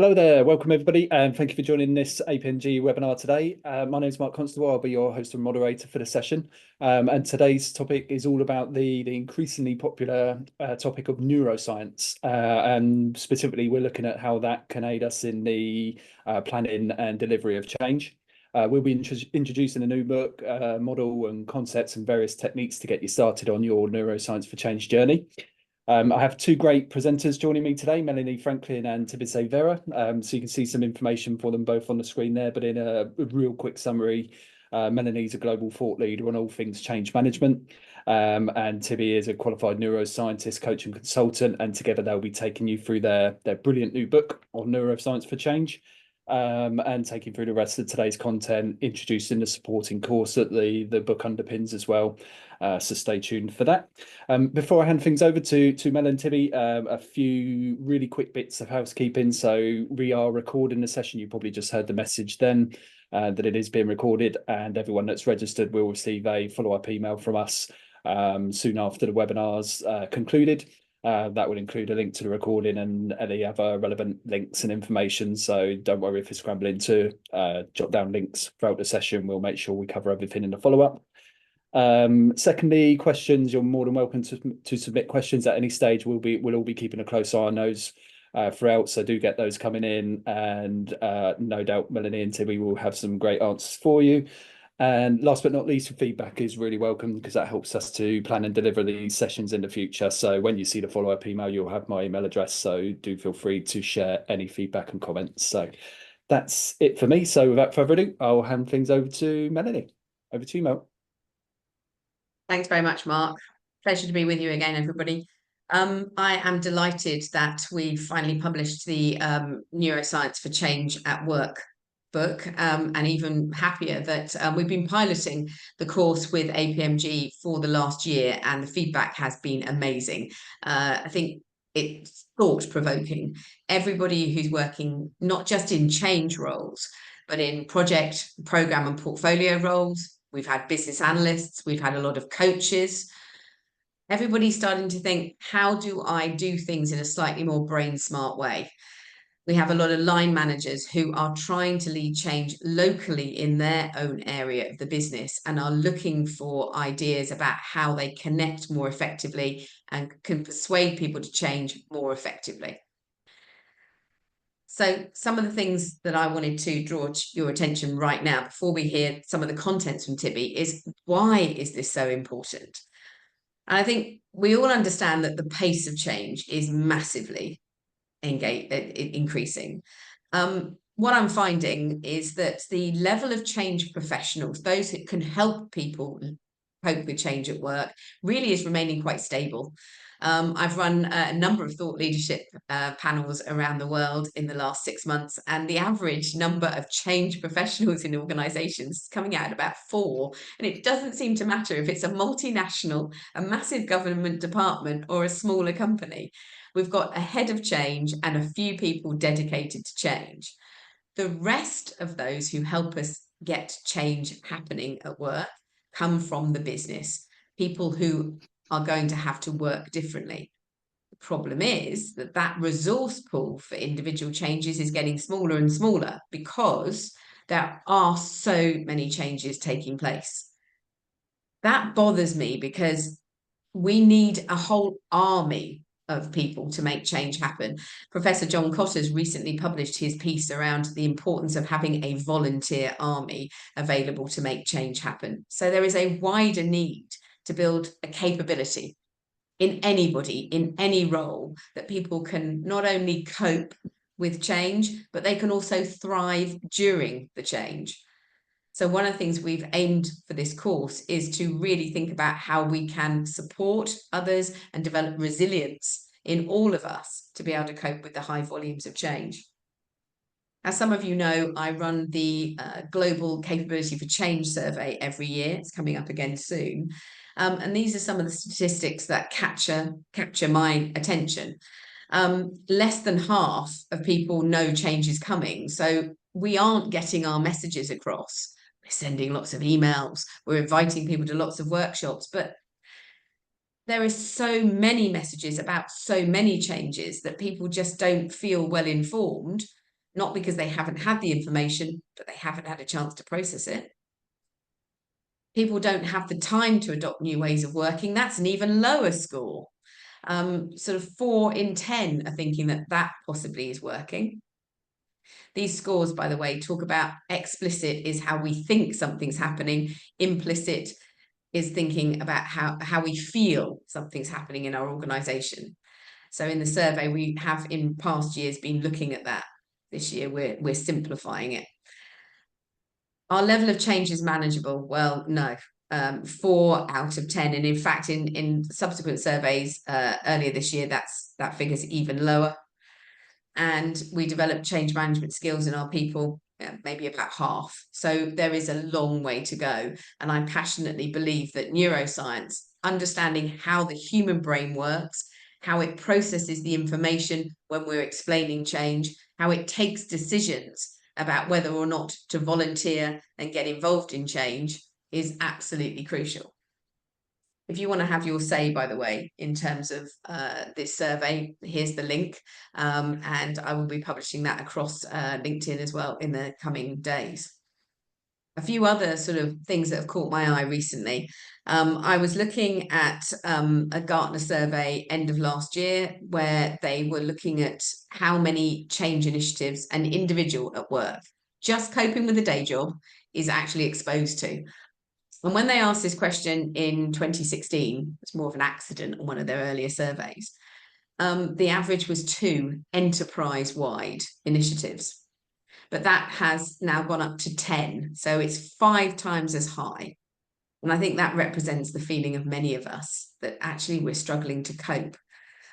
Hello there, welcome everybody, and thank you for joining this APMG webinar today. My name is Mark Constable. I'll be your host and moderator for the session. And today's topic is all about the increasingly popular topic of neuroscience. And specifically, we're looking at how that can aid us in the planning and delivery of change. We'll be introducing a new book, model and concepts and various techniques to get you started on your neuroscience for change journey. I have two great presenters joining me today, Melanie Franklin and Tibi Vera. So you can see some information for them both on the screen there, but in a real quick summary, Melanie's a global thought leader on all things change management, and Tibi is a qualified neuroscientist, coach and consultant, and together they'll be taking you through their brilliant new book on neuroscience for change. And taking through the rest of today's content, introducing the supporting course that the book underpins as well. So stay tuned for that. Before I hand things over to Mel and Tibi, a few really quick bits of housekeeping. So we are recording the session. You probably just heard the message then that it is being recorded, and everyone that's registered will receive a follow-up email from us soon after the webinar's concluded. That will include a link to the recording and any other relevant links and information. So don't worry if you're scrambling to jot down links throughout the session. We'll make sure we cover everything in the follow-up. Secondly, questions, you're more than welcome to submit questions at any stage. We'll all be keeping a close eye on those throughout, so do get those coming in, and no doubt Melanie and Tibi will have some great answers for you. And last but not least, feedback is really welcome because that helps us to plan and deliver these sessions in the future. So when you see the follow-up email, you'll have my email address. So do feel free to share any feedback and comments. So that's it for me. So without further ado, I'll hand things over to Melanie. Over to you, Mel. Thanks very much, Mark. Pleasure to be with you again, everybody. I am delighted that we finally published the Neuroscience for Change at Work book, and even happier that we've been piloting the course with APMG for the last year, and the feedback has been amazing. I think it's thought-provoking. Everybody who's working not just in change roles, but in project, program and portfolio roles. We've had business analysts, we've had a lot of coaches. Everybody's starting to think, how do I do things in a slightly more brain smart way? We have a lot of line managers who are trying to lead change locally in their own area of the business and are looking for ideas about how they connect more effectively and can persuade people to change more effectively. So some of the things that I wanted to draw your attention right now, before we hear some of the contents from Tibi, is why is this so important? And I think we all understand that the pace of change is massively increasing. What I'm finding is that the level of change professionals, those that can help people cope with change at work, really is remaining quite stable. I've run a number of thought leadership panels around the world in the last 6 months, and the average number of change professionals in organizations is coming out at about 4. And it doesn't seem to matter if it's a multinational, a massive government department, or a smaller company. We've got a head of change and a few people dedicated to change. The rest of those who help us get change happening at work come from the business, people who are going to have to work differently. The problem is that that resource pool for individual changes is getting smaller and smaller because there are so many changes taking place. That bothers me because we need a whole army of people to make change happen. Professor John Cotter's recently published his piece around the importance of having a volunteer army available to make change happen. So there is a wider need to build a capability in anybody, in any role, that people can not only cope with change, but they can also thrive during the change. So one of the things we've aimed for this course is to really think about how we can support others and develop resilience in all of us to be able to cope with the high volumes of change. As some of you know, I run the Global Capability for Change survey every year. It's coming up again soon. And these are some of the statistics that capture my attention. Less than half of people know change is coming. So we aren't getting our messages across. We're sending lots of emails. We're inviting people to lots of workshops. But there are so many messages about so many changes that people just don't feel well informed not because they haven't had the information, but they haven't had a chance to process it. People don't have the time to adopt new ways of working. That's an even lower score. Sort of 4 in 10 are thinking that that possibly is working. These scores, by the way, talk about explicit is how we think something's happening. Implicit is thinking about how we feel something's happening in our organization. So in the survey, we have in past years been looking at that. This year, we're simplifying it. Our level of change is manageable. Well, no. 4 out of 10, and in fact in subsequent surveys earlier this year, that figure's even lower. And we developed change management skills in our people, maybe about half. So there is a long way to go, and I passionately believe that neuroscience, understanding how the human brain works, how it processes the information when we're explaining change, how it takes decisions about whether or not to volunteer and get involved in change, is absolutely crucial. If you want to have your say, by the way, in terms of this survey, here's the link. And I will be publishing that across LinkedIn as well in the coming days. A few other sort of things that have caught my eye recently. I was looking at a Gartner survey end of last year, where they were looking at how many change initiatives an individual at work, just coping with a day job, is actually exposed to. And when they asked this question in 2016, it's more of an accident on one of their earlier surveys, the average was 2 enterprise-wide initiatives. But that has now gone up to 10. So it's 5 times as high. And I think that represents the feeling of many of us that actually we're struggling to cope.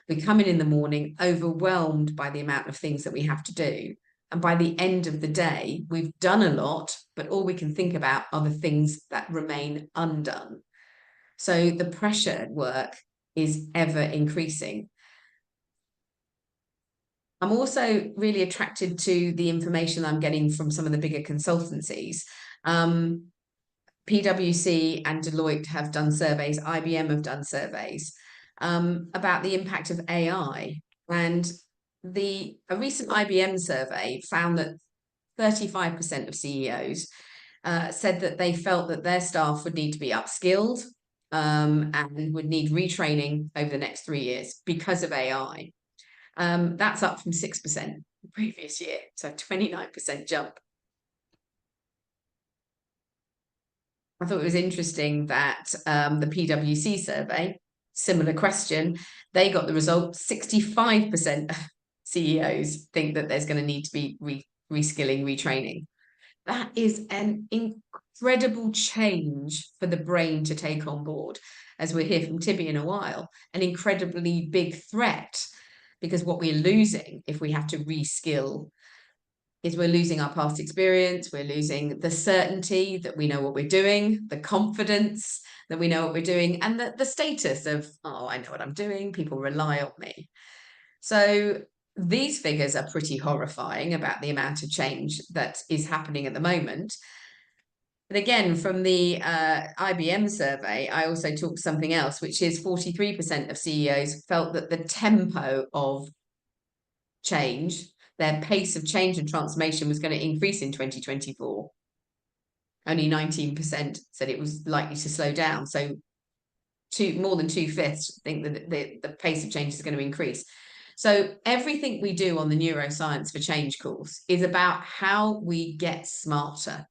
We come in the morning overwhelmed by the amount of things that we have to do. And by the end of the day, we've done a lot, but all we can think about are the things that remain undone. So the pressure at work is ever increasing. I'm also really attracted to the information I'm getting from some of the bigger consultancies. PwC and Deloitte have done surveys, IBM have done surveys about the impact of AI. And a recent IBM survey found that 35% of CEOs said that they felt that their staff would need to be upskilled and would need retraining over the next 3 years because of AI. That's up from 6% the previous year, so 29% jump. I thought it was interesting that the PwC survey, similar question, they got the result, 65% CEOs think that there's going to need to be reskilling, retraining. That is an incredible change for the brain to take on board, as we'll hear from Tibi in a while, an incredibly big threat, because what we're losing if we have to reskill is we're losing our past experience, we're losing the certainty that we know what we're doing, the confidence that we know what we're doing, and the status of, oh, I know what I'm doing, people rely on me. So these figures are pretty horrifying about the amount of change that is happening at the moment. But again, from the IBM survey, I also talked something else, which is 43% of CEOs felt that the tempo of change, their pace of change and transformation, was going to increase in 2024. Only 19% said it was likely to slow down. So more than 2/5 think that the pace of change is going to increase. So everything we do on the Neuroscience for Change course is about how we get smarter.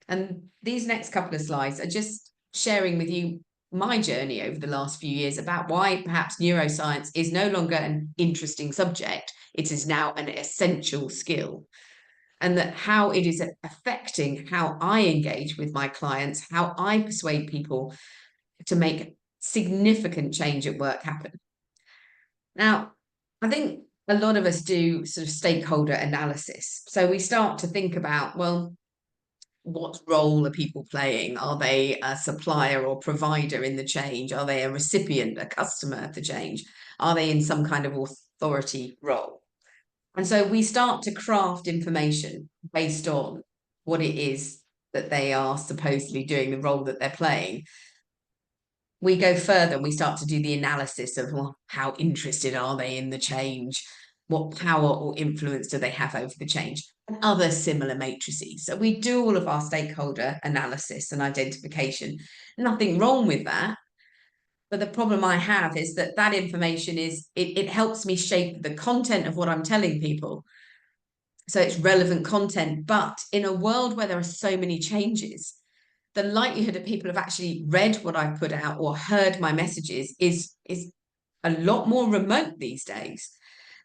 And these next couple of slides are just sharing with you my journey over the last few years about why perhaps neuroscience is no longer an interesting subject. It is now an essential skill. And that how it is affecting how I engage with my clients, how I persuade people to make significant change at work happen. Now, I think a lot of us do sort of stakeholder analysis. So we start to think about, well, what role are people playing? Are they a supplier or provider in the change? Are they a recipient, a customer of the change? Are they in some kind of authority role? And so we start to craft information based on what it is that they are supposedly doing, the role that they're playing. We go further and we start to do the analysis of, well, how interested are they in the change? What power or influence do they have over the change? And other similar matrices. So we do all of our stakeholder analysis and identification. Nothing wrong with that. But the problem I have is that that information it helps me shape the content of what I'm telling people. So it's relevant content. But in a world where there are so many changes, the likelihood that people have actually read what I've put out or heard my messages is a lot more remote these days.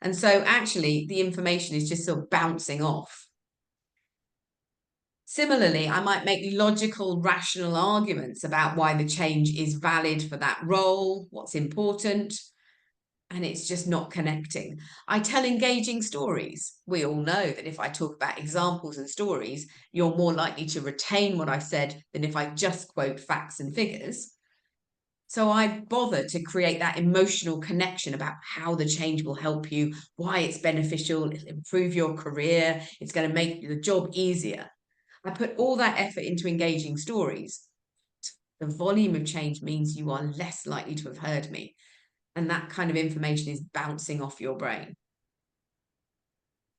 And so actually the information is just sort of bouncing off. Similarly, I might make logical, rational arguments about why the change is valid for that role, what's important, and it's just not connecting. I tell engaging stories. We all know that if I talk about examples and stories, you're more likely to retain what I said than if I just quote facts and figures. So I bother to create that emotional connection about how the change will help you, why it's beneficial, it'll improve your career, it's going to make the job easier. I put all that effort into engaging stories. The volume of change means you are less likely to have heard me. And that kind of information is bouncing off your brain.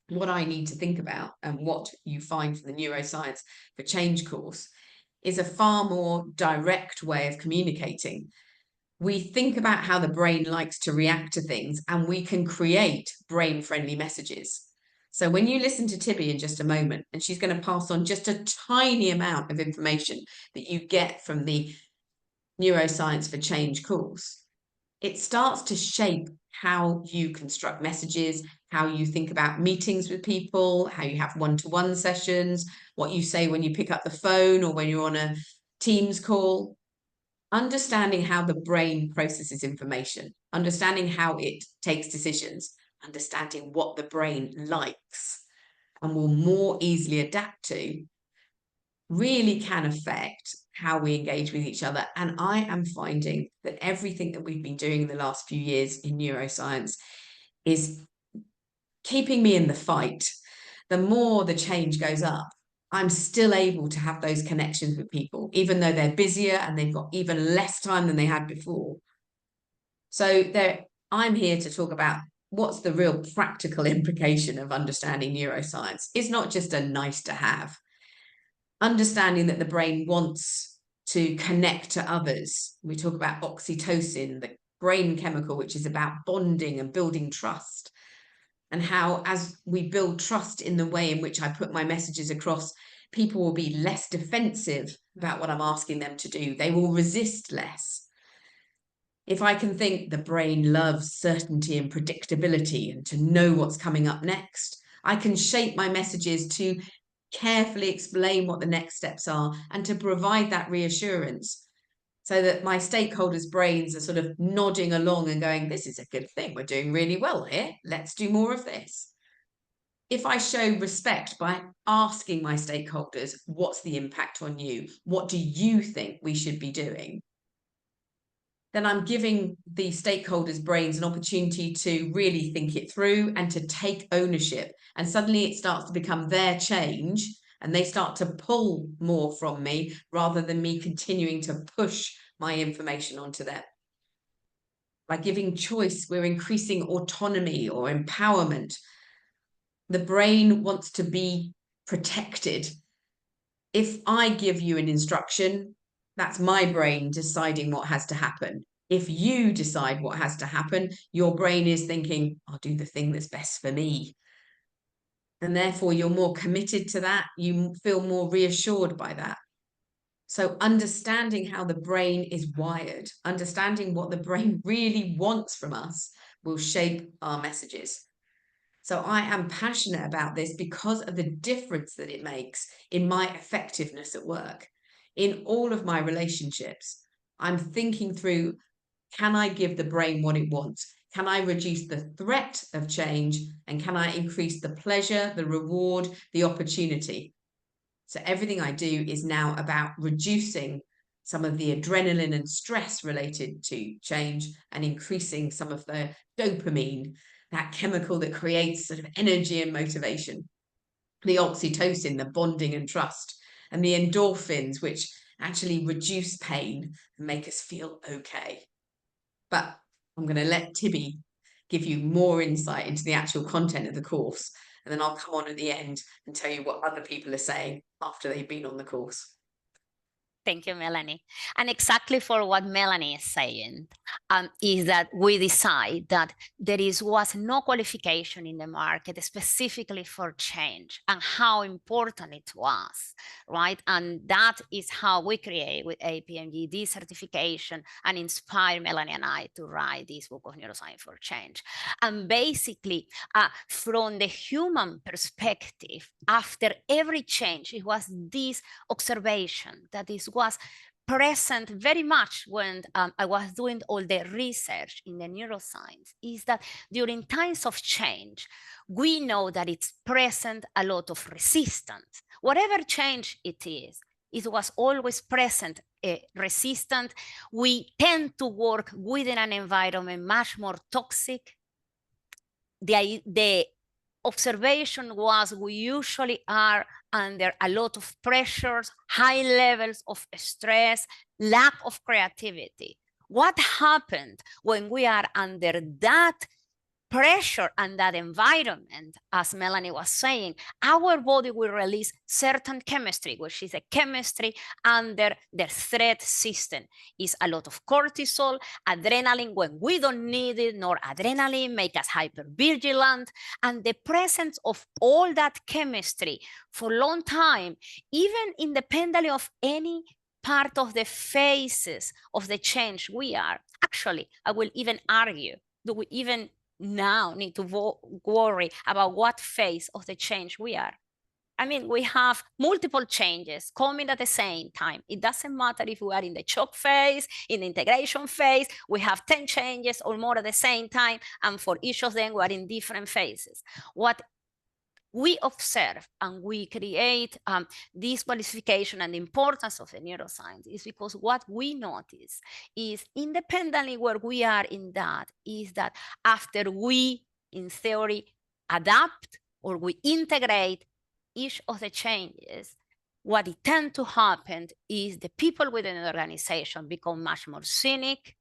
What I need to think about, and what you find from the Neuroscience for Change course, is a far more direct way of communicating. We think about how the brain likes to react to things, and we can create brain-friendly messages. So when you listen to Tibi in just a moment, and she's going to pass on just a tiny amount of information that you get from the Neuroscience for Change course, it starts to shape how you construct messages, how you think about meetings with people, how you have one-to-one sessions, what you say when you pick up the phone or when you're on a Teams call. Understanding how the brain processes information, understanding how it takes decisions, understanding what the brain likes and will more easily adapt to, really can affect how we engage with each other. And I am finding that everything that we've been doing in the last few years in neuroscience is keeping me in the fight. The more the change goes up, I'm still able to have those connections with people, even though they're busier and they've got even less time than they had before. So I'm here to talk about what's the real practical implication of understanding neuroscience. It's not just a nice to have. Understanding that the brain wants to connect to others. We talk about oxytocin, the brain chemical, which is about bonding and building trust. And how, as we build trust in the way in which I put my messages across, people will be less defensive about what I'm asking them to do. They will resist less. If I can think the brain loves certainty and predictability and to know what's coming up next, I can shape my messages to carefully explain what the next steps are and to provide that reassurance, so that my stakeholders' brains are sort of nodding along and going, this is a good thing. We're doing really well here. Let's do more of this. If I show respect by asking my stakeholders, what's the impact on you? What do you think we should be doing? Then I'm giving the stakeholders' brains an opportunity to really think it through and to take ownership. And suddenly it starts to become their change, and they start to pull more from me rather than me continuing to push my information onto them. By giving choice, we're increasing autonomy or empowerment. The brain wants to be protected. If I give you an instruction, that's my brain deciding what has to happen. If you decide what has to happen, your brain is thinking, I'll do the thing that's best for me. And therefore, you're more committed to that. You feel more reassured by that. So understanding how the brain is wired, understanding what the brain really wants from us, will shape our messages. So I am passionate about this because of the difference that it makes in my effectiveness at work. In all of my relationships, I'm thinking through, can I give the brain what it wants? Can I reduce the threat of change? And can I increase the pleasure, the reward, the opportunity? So everything I do is now about reducing some of the adrenaline and stress related to change and increasing some of the dopamine, that chemical that creates sort of energy and motivation, the oxytocin, the bonding and trust, and the endorphins, which actually reduce pain and make us feel okay. But I'm going to let Tibi give you more insight into the actual content of the course. And then I'll come on at the end and tell you what other people are saying after they've been on the course. Thank you, Melanie. And exactly for what Melanie is saying, is that we decide that was no qualification in the market specifically for change and how important it was, right? And that is how we create with APMG this certification and inspire Melanie and I to write this book of Neuroscience for Change. And basically, from the human perspective, after every change, it was this observation that this was present very much when I was doing all the research in the neuroscience, is that during times of change, we know that it's present a lot of resistance. Whatever change it was always present, resistant. We tend to work within an environment much more toxic. The observation was we usually are under a lot of pressures, high levels of stress, lack of creativity. What happened when we are under that pressure and that environment, as Melanie was saying, our body will release certain chemistry, which is a chemistry under the threat system. Is a lot of cortisol, adrenaline when we don't need it, nor adrenaline make us hypervigilant. And the presence of all that chemistry for a long time, even independently of any part of the phases of the change we are, actually, I will even argue, do we even now need to worry about what phase of the change we are? I mean, we have multiple changes coming at the same time. It doesn't matter if we are in the shock phase, in the integration phase, we have 10 changes or more at the same time, and for each of them, we are in different phases. What we observe and we create this qualification and the importance of the neuroscience is because what we notice is independently where we are in that is that after we, in theory, adapt or we integrate each of the changes, what it tends to happen is the people within the organization become much more cynic.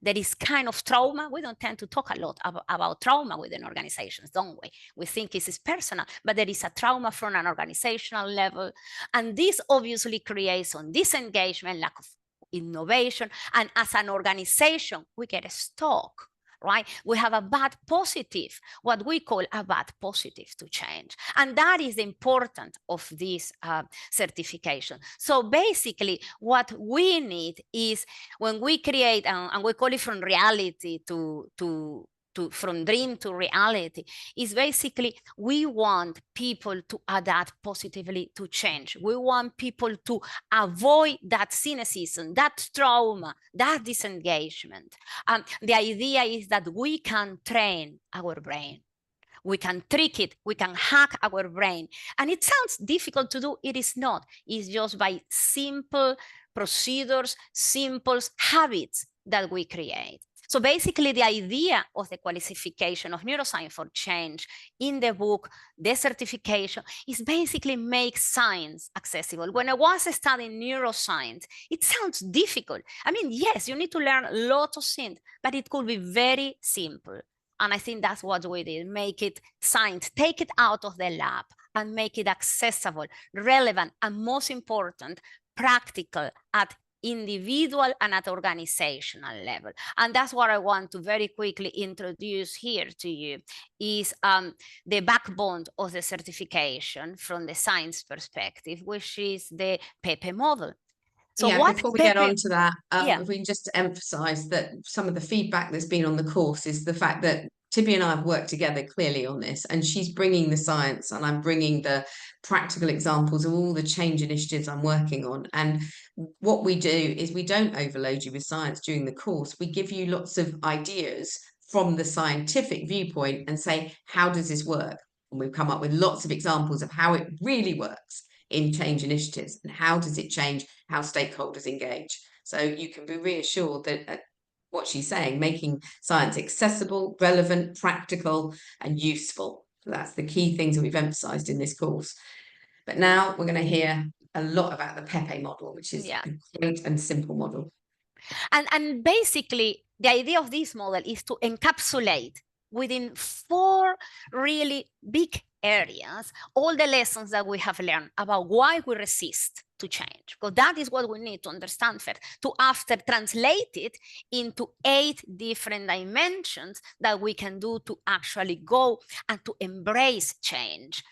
There is kind of trauma. We don't tend to talk a lot about trauma within organizations, don't we? We think it is personal, but there is a trauma from an organizational level. And this obviously creates some disengagement, lack of innovation. And as an organization, we get stuck, right? We have a bad positive, what we call a bad positive to change. And that is the importance of this certification. So basically what we need is when we create, and we call it from reality from dream to reality, is basically we want people to adapt positively to change. We want people to avoid that cynicism, that trauma, that disengagement. The idea is that we can train our brain. We can trick it, we can hack our brain. And it sounds difficult to do, it is not. It's just by simple procedures, simple habits that we create. So basically the idea of the qualification of neuroscience for change in the book, the certification, is basically make science accessible. When I was studying neuroscience, it sounds difficult. I mean, yes, you need to learn a lot of things, but it could be very simple. And I think that's what we did, make it science, take it out of the lab and make it accessible, relevant, and most important, practical at individual and at organizational level. And that's what I want to very quickly introduce here to you is the backbone of the certification from the science perspective, which is the Pepe model. So yeah, before we get on to that, if we can just emphasize that some of the feedback that's been on the course is the fact that Tibi and I have worked together clearly on this, and she's bringing the science and I'm bringing the practical examples of all the change initiatives I'm working on. And what we do is we don't overload you with science during the course. We give you lots of ideas from the scientific viewpoint and say, how does this work? And we've come up with lots of examples of how it really works in change initiatives and how does it change how stakeholders engage. So you can be reassured that what she's saying, making science accessible, relevant, practical, and useful. So that's the key things that we've emphasized in this course. But now we're going to hear a lot about the Pepe model, which is a great and simple model. And basically, the idea of this model is to encapsulate within 4 really big areas all the lessons that we have learned about why we resist to change, because that is what we need to understand first, to after translate it into 8 different dimensions that we can do to actually go and to embrace change.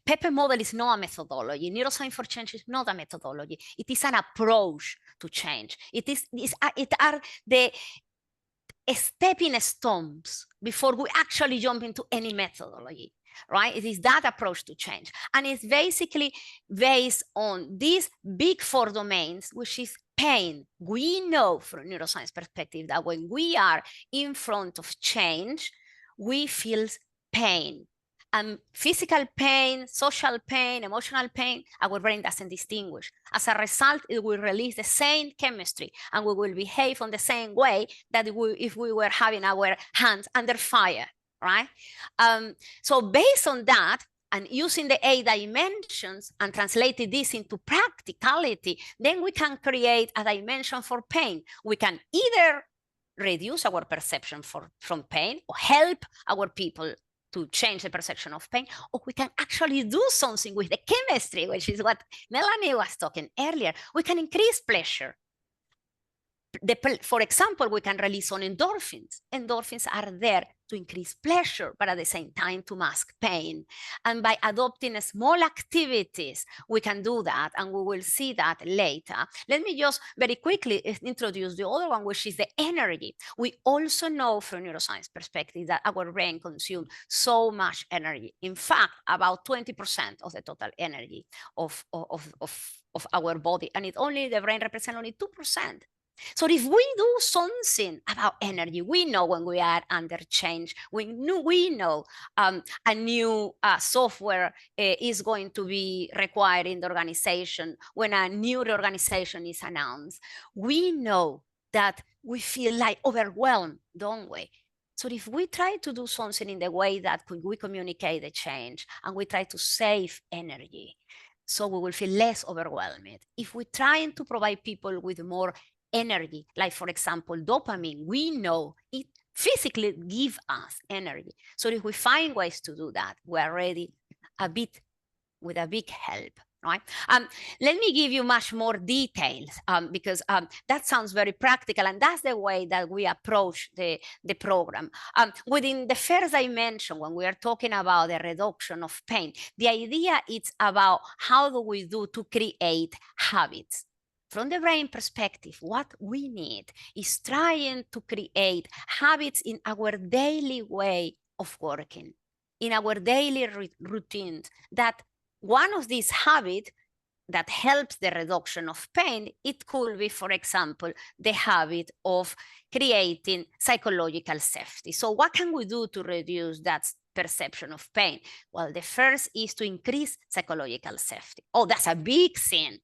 Pepe Model is not a methodology. Neuroscience for Change is not a methodology. It is an approach to change. It are the stepping stones before we actually jump into any methodology, right? It is that approach to change. And it's basically based on these big 4 domains, which is pain. We know from neuroscience perspective that when we are in front of change, we feel pain. Physical pain, social pain, emotional pain, our brain doesn't distinguish. As a result, it will release the same chemistry and we will behave on the same way that if we were having our hands under fire, right? So based on that, and using the 8 dimensions and translating this into practicality, then we can create a dimension for pain. We can either reduce our perception from pain or help our people to change the perception of pain, or we can actually do something with the chemistry, which is what Melanie was talking earlier. We can increase pleasure. For example, we can release on endorphins. Endorphins are there to increase pleasure, but at the same time to mask pain. And by adopting small activities, we can do that, and we will see that later. Let me just very quickly introduce the other one, which is the energy. We also know from neuroscience perspective that our brain consumes so much energy. In fact, about 20% of the total energy of our body, and the brain represents only 2%. So if we do something about energy, we know when we are under change, we know a new software is going to be required in the organization, when a new reorganization is announced, we know that we feel like overwhelmed, don't we? So if we try to do something in the way that we communicate the change and we try to save energy, so we will feel less overwhelmed. If we're trying to provide people with more energy, like for example, dopamine, we know it physically gives us energy. So if we find ways to do that, we're already with a big help, right? Let me give you much more details because that sounds very practical, and that's the way that we approach the program. Within the first dimension, when we are talking about the reduction of pain, the idea is about how do we do to create habits. From the brain perspective, what we need is trying to create habits in our daily way of working, in our daily routines, that one of these habits that helps the reduction of pain, it could be, for example, the habit of creating psychological safety. So what can we do to reduce that perception of pain? Well, the first is to increase psychological safety. Oh, that's a big thing.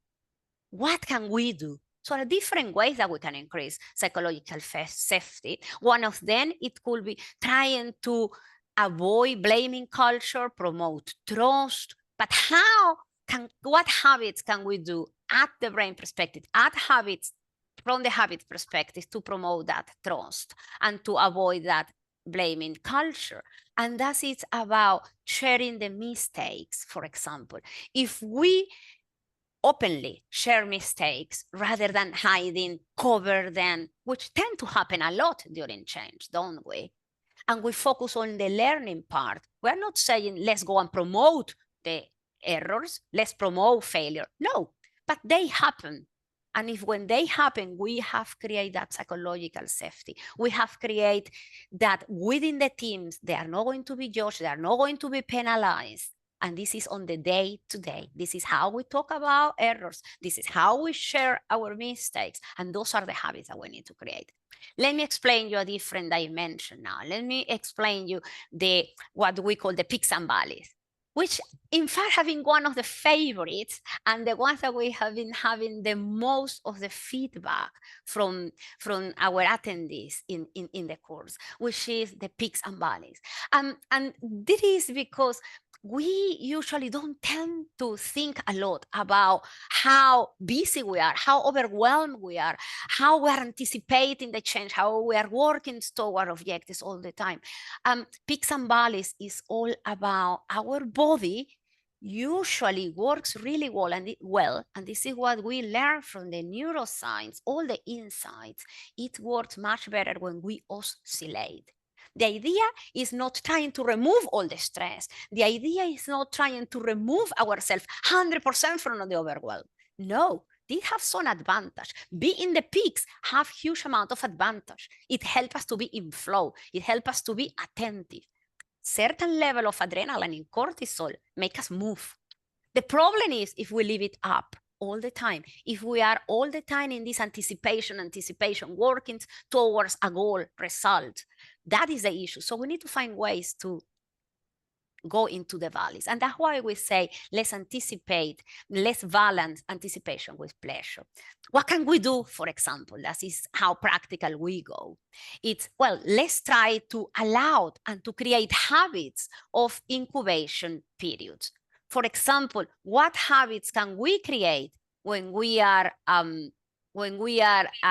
What can we do? So there are different ways that we can increase psychological safety. One of them, it could be trying to avoid blaming culture, promote trust. But what habits can we do at the brain perspective, from the habit perspective, to promote that trust and to avoid that blaming culture? And that is about sharing the mistakes, for example. If we openly share mistakes rather than hiding, cover them, which tend to happen a lot during change, don't we? And we focus on the learning part. We're not saying let's go and promote the errors, let's promote failure. No, but they happen. And if when they happen, we have created that psychological safety. We have created that within the teams, they are not going to be judged, they are not going to be penalized. And this is on the day-to-day. This is how we talk about errors. This is how we share our mistakes. And those are the habits that we need to create. Let me explain you a different dimension now. Let me explain you what we call the peaks and valleys. which in fact have been one of the favorites and the ones that we have been having the most of the feedback from our attendees in the course, which is the peaks and valleys. And this is because we usually don't tend to think a lot about how busy we are, how overwhelmed we are, how we are anticipating the change, how we are working toward objectives all the time. Peaks and valleys is all about our body usually works really well, and this is what we learn from the neuroscience, all the insights. It works much better when we oscillate. The idea is not trying to remove all the stress. The idea is not trying to remove ourselves 100% from the overwhelm. No, these have some advantage. Be in the peaks have huge amount of advantage. It helps us to be in flow. It helps us to be attentive. Certain level of adrenaline and cortisol make us move. The problem is if we leave it up all the time, if we are all the time in this anticipation, working towards a goal, result, that is the issue. So we need to find ways to go into the valleys. And that's why we say, let's anticipate, let's balance anticipation with pleasure. What can we do, for example? That is how practical we go. It's, well, let's try to allow and to create habits of incubation periods. For example, what habits can we create when we are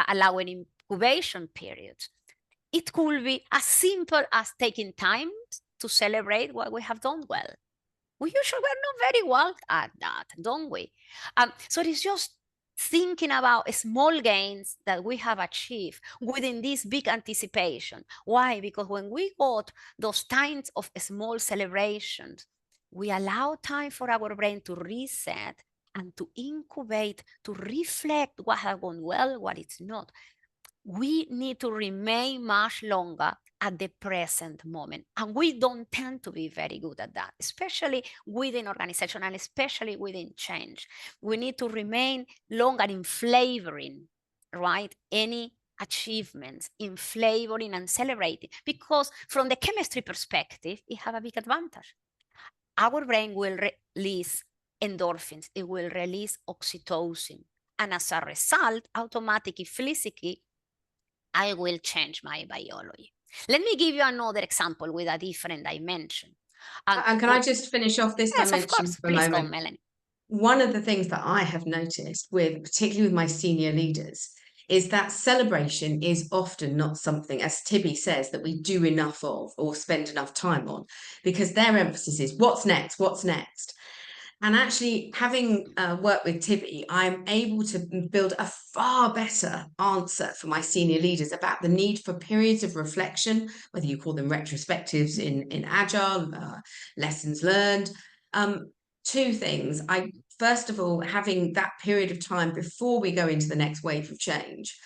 allowing incubation periods? It could be as simple as taking time to celebrate what we have done well. We usually are not very well at that, don't we? So it's just thinking about small gains that we have achieved within this big anticipation. Why? Because when we got those times of small celebrations, we allow time for our brain to reset and to incubate, to reflect what has gone well, what it's not. We need to remain much longer at the present moment. And we don't tend to be very good at that, especially within organization and especially within change. We need to remain longer in flavoring, right? Any achievements, in flavoring and celebrating, because from the chemistry perspective, it has a big advantage. Our brain will release endorphins, it will release oxytocin. And as a result, automatically, physically, I will change my biology. Let me give you another example with a different dimension. And can I just finish off this dimension? Yes, of course. For a Please moment? go, Melanie. One of the things that I have noticed, particularly with my senior leaders, is that celebration is often not something, as Tibi says, that we do enough of or spend enough time on, because their emphasis is what's next, what's next. And actually, having worked with Tibi, I'm able to build a far better answer for my senior leaders about the need for periods of reflection, whether you call them retrospectives in Agile, lessons learned. Two things. First of all, having that period of time before we go into the next wave of change.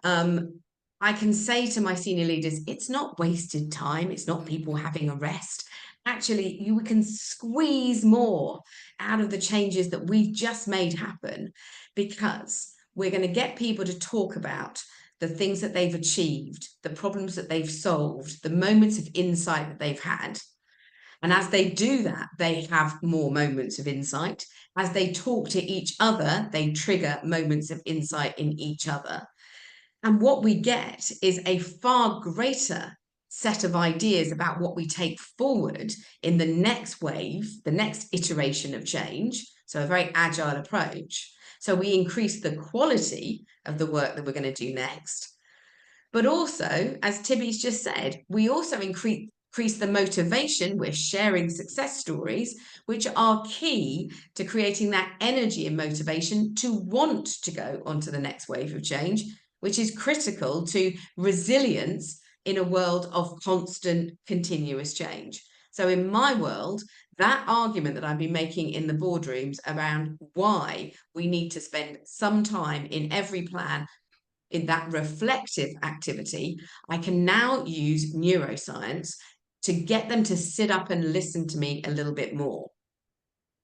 I can say to my senior leaders, it's not wasted time. It's not people having a rest. Actually, you can squeeze more out of the changes that we've just made happen, because we're going to get people to talk about the things that they've achieved, the problems that they've solved, the moments of insight that they've had. And as they do that, they have more moments of insight. As they talk to each other, they trigger moments of insight in each other. And what we get is a far greater set of ideas about what we take forward in the next wave, the next iteration of change. So a very agile approach. So we increase the quality of the work that we're going to do next. But also, as Tibi's just said, we also increase the motivation. We're sharing success stories, which are key to creating that energy and motivation to want to go onto the next wave of change, which is critical to resilience in a world of constant, continuous change. So in my world, that argument that I've been making in the boardrooms around why we need to spend some time in every plan in that reflective activity, I can now use neuroscience to get them to sit up and listen to me a little bit more.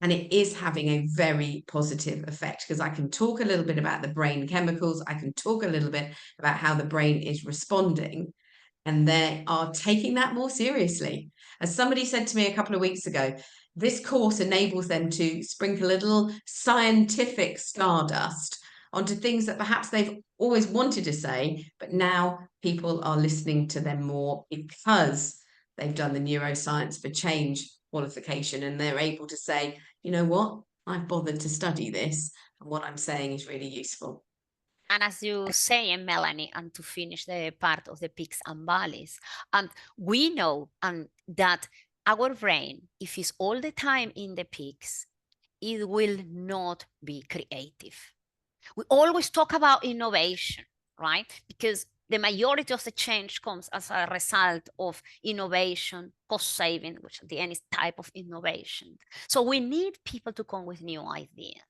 And it is having a very positive effect, because I can talk a little bit about the brain chemicals. I can talk a little bit about how the brain is responding, and they are taking that more seriously. As somebody said to me a couple of weeks ago, this course enables them to sprinkle a little scientific stardust onto things that perhaps they've always wanted to say, but now people are listening to them more because they've done the Neuroscience for Change qualification, and they're able to say, you know what, I've bothered to study this, and what I'm saying is really useful. And as you say, Melanie, and to finish the part of the peaks and valleys, and we know that our brain, if it's all the time in the peaks, it will not be creative. We always talk about innovation, right? Because the majority of the change comes as a result of innovation, cost saving, which at the end is type of innovation. So we need people to come with new ideas.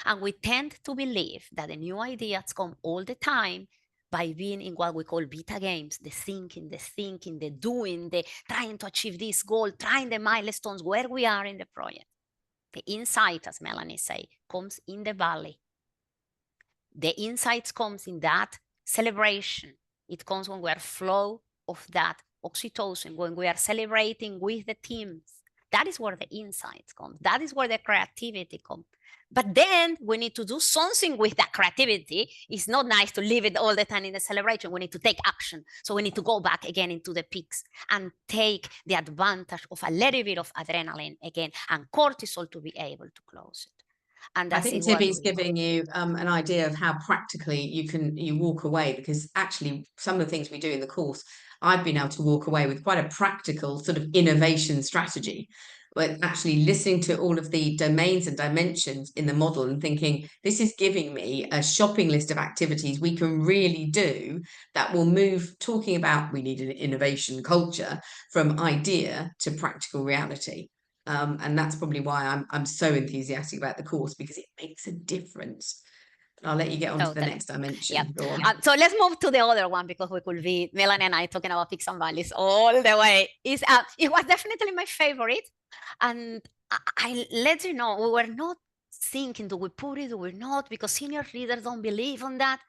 And we tend to believe that the new ideas come all the time by being in what we call beta games, the thinking, the doing, the trying to achieve this goal, trying the milestones where we are in the project. The insight, as Melanie say, comes in the valley. The insights comes in that celebration. It comes when we are flow of that oxytocin, when we are celebrating with the teams. That is where the insights come. That is where the creativity comes. But then we need to do something with that creativity. It's not nice to leave it all the time in the celebration. We need to take action. So we need to go back again into the peaks and take the advantage of a little bit of adrenaline again and cortisol to be able to close it. And I think Tibi's giving you an idea of how practically you walk away, because actually some of the things we do in the course, I've been able to walk away with quite a practical sort of innovation strategy, but actually listening to all of the domains and dimensions in the model and thinking, this is giving me a shopping list of activities we can really do that will move, talking about we need an innovation culture, from idea to practical reality. And that's probably why I'm so enthusiastic about the course, because it makes a difference. I'll let you get on to the next dimension. Yeah. Go on. So let's move to the other one, because we could be, Melanie and I, talking about peaks and valleys all the way. It was definitely my favorite. And I let you know, we were not thinking, do we put it, do we not? Because senior leaders don't believe on that.